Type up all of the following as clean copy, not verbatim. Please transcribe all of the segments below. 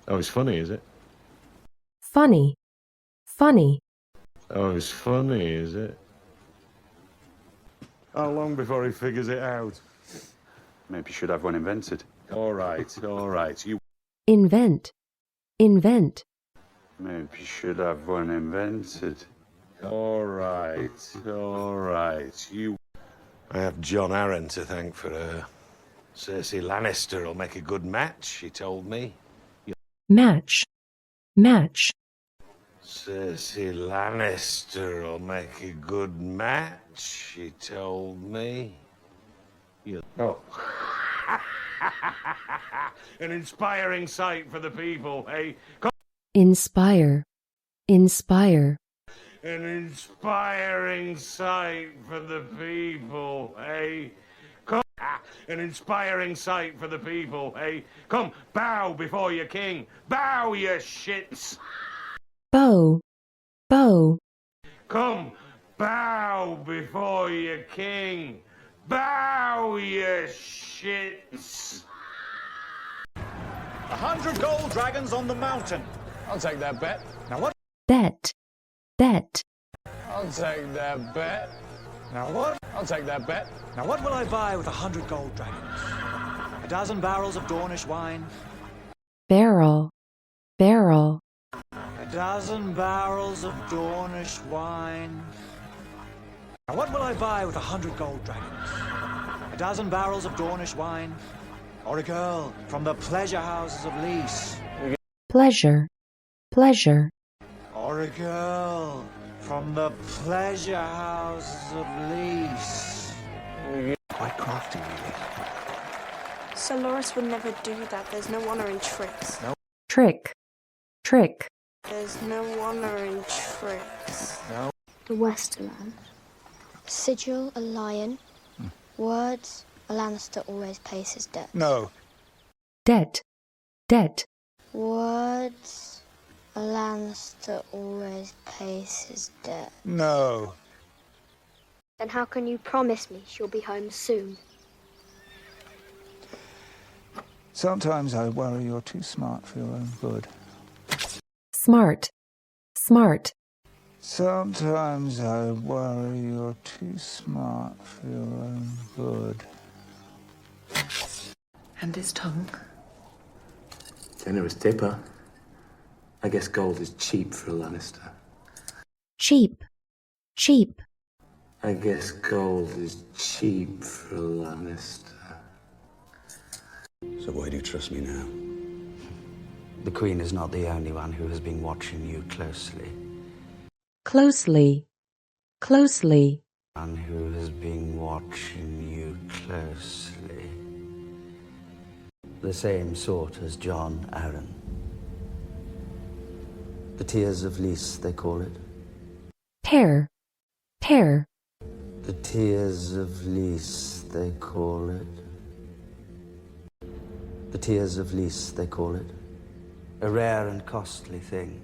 Oh, it's funny, is it? Funny. Funny. Oh, it's funny, is it? How long before he figures it out? Maybe you should have one invented. All right. You... Invent. Invent. Maybe you should have one invented. All right. You... I have John Arryn to thank for Cersei Lannister will make a good match, he told me. Match. Match. Cersei Lannister will make a good match, he told me. Oh. An inspiring sight for the people, eh? Inspire. Inspire. An inspiring sight for the people, eh? Come, an inspiring sight for the people, eh? Come, bow before your king. Bow, you shits. Bow. Bow. Come, bow before your king. Bow, you shits. 100 gold dragons on the mountain. I'll take that bet. Now what? Bet. Bet. I'll take that bet. Now what? I'll take that bet. Now what will I buy with 100 gold dragons? A dozen barrels of Dornish wine. Barrel. Barrel. A dozen barrels of Dornish wine. Now what will I buy with 100 gold dragons? A dozen barrels of Dornish wine. Or a girl from the pleasure houses of Lys. Pleasure. Pleasure. Or a girl from the pleasure houses of Lys. Quite crafty, really. Sir Loris would never do that. There's no honor in tricks. No. Trick. Trick. There's no honor in tricks. No. The Westerland. Sigil, a lion. Words, a Lannister always pays his debt. No. Debt. Debt. Words, a Lannister always pays his debt. No. Then how can you promise me she'll be home soon? Sometimes I worry you're too smart for your own good. Smart. Smart. Sometimes I worry you're too smart for your own good. And his tongue. Generous tipper. I guess gold is cheap for a Lannister. Cheap. Cheap. I guess gold is cheap for a Lannister. So why do you trust me now? The Queen is not the only one who has been watching you closely. Closely. Closely. One who has been watching you closely. The same sort as John Arryn. The tears of Lys, they call it. Tear. Tear. The tears of Lys, they call it. The tears of Lys, they call it. A rare and costly thing.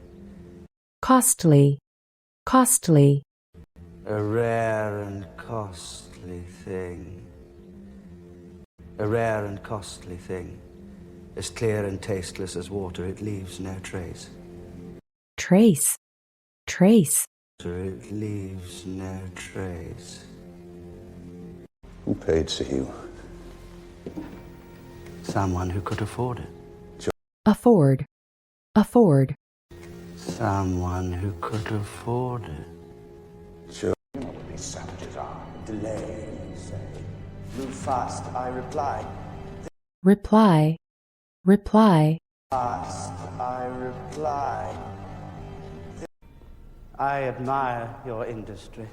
Costly. Costly. A rare and costly thing. A rare and costly thing. As clear and tasteless as water, it leaves no trace. Trace. Trace. It leaves no trace. Who paid Sir Hugh? Someone who could afford it. Afford. Afford. Someone who could afford it. Sure. You know what these savages are. Delay, you say. Move fast, I reply. Reply. Reply. Fast, I reply. I admire your industry.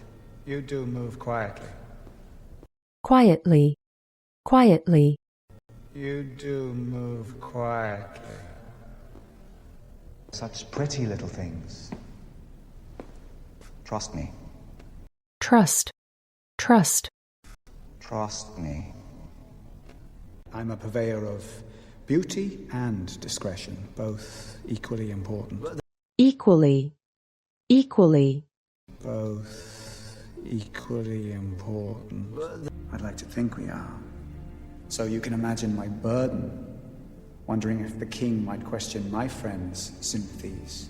You do move quietly. Quietly. Quietly. You do move quietly. Such pretty little things. Trust me. Trust. Trust. Trust me. I'm a purveyor of beauty and discretion, both equally important. Equally. Equally. Both equally important. I'd like to think we are. So you can imagine my burden, wondering if the king might question my friends' sympathies.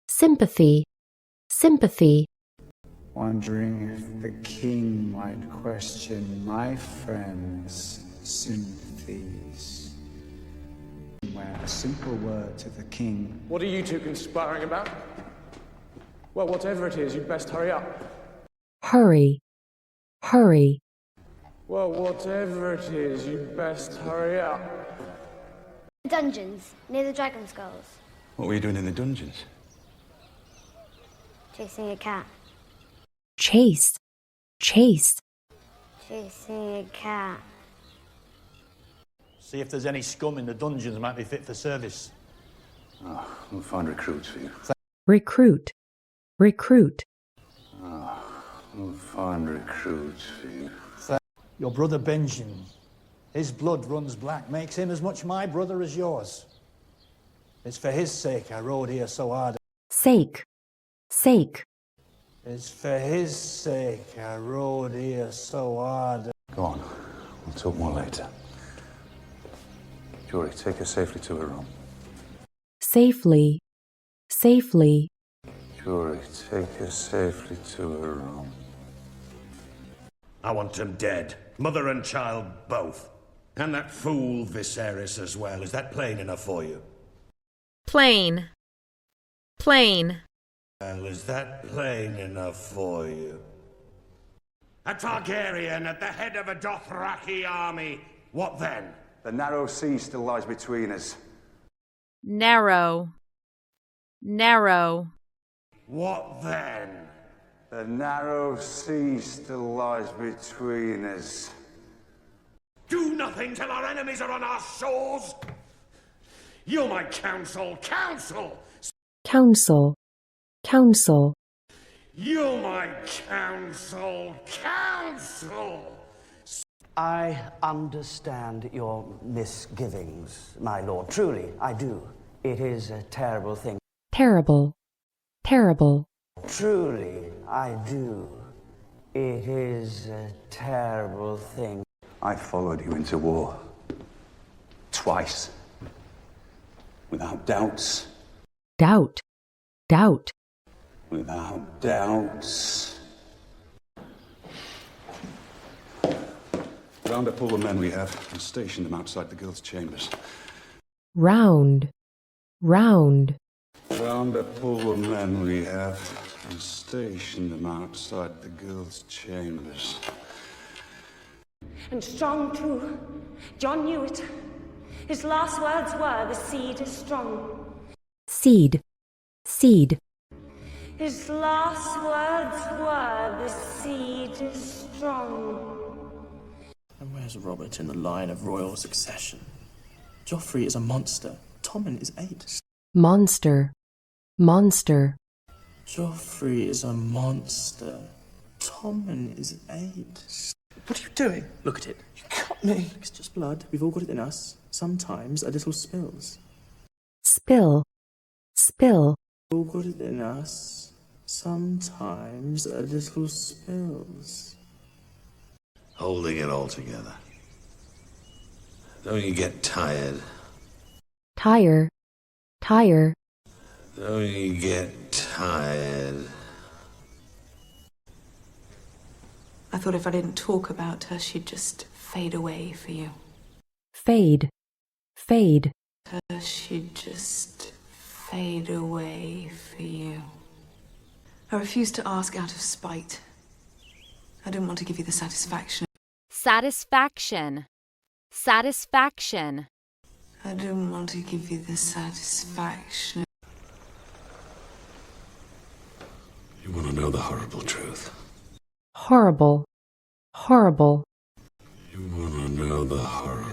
Sympathy. Sympathy. Wondering if the king might question my friends' sympathies. Where a simple word to the king. What are you two conspiring about? Well, whatever it is, you'd best hurry up. Hurry. Hurry. Well, whatever it is, you'd best hurry up. Dungeons, near the dragon skulls. What were you doing in the dungeons? Chasing a cat. Chase. Chase. Chasing a cat. See if there's any scum in the dungeons that might be fit for service. Oh, we'll find recruits for you. Recruit. Recruit. Oh, we'll find recruits for you. Your brother Benjamin, his blood runs black, makes him as much my brother as yours. It's for his sake I rode here so hard. Sake. Sake. It's for his sake I rode here so hard. Go on. We'll talk more later. Jory, take her safely to her room. Safely. Safely. Jory, take her safely to her room. I want them dead. Mother and child both. And that fool Viserys as well. Is that plain enough for you? Plain. Plain. Well, is that plain enough for you? A Targaryen at the head of a Dothraki army. What then? The narrow sea still lies between us. Narrow. Narrow. What then? The narrow sea still lies between us. Do nothing till our enemies are on our shores. You're my counsel. Counsel! Counsel. Counsel. You're my counsel. Counsel! I understand your misgivings, my lord. Truly, I do. It is a terrible thing. Terrible. Terrible. Truly, I do. It is a terrible thing. I followed you into war. Twice. Without doubts. Doubt. Doubt. Without doubts. Round up all the men we have and station them outside the girls' chambers. Round. Round. Round up all the men we have and station them outside the girls' chambers. And strong too. John knew it. His last words were, the seed is strong. Seed. Seed. His last words were, the seed is strong. And where's Robert in the line of royal succession? Joffrey is a monster. Tommen is 8. Monster. Monster. Joffrey is a monster. Tommen is 8. What are you doing? Look at it. You cut me. It's just blood. We've all got it in us. Sometimes a little spills. Spill. Spill. We've all got it in us. Sometimes a little spills. Holding it all together. Don't you get tired? Tire. Tire. Don't you get tired? I thought if I didn't talk about her, she'd just fade away for you. Fade. Fade. She'd just fade away for you. I refused to ask out of spite. I didn't want to give you the satisfaction. Satisfaction. Satisfaction. I didn't want to give you the satisfaction. You want to know the horrible truth? Horrible. Horrible. You want to know the horrible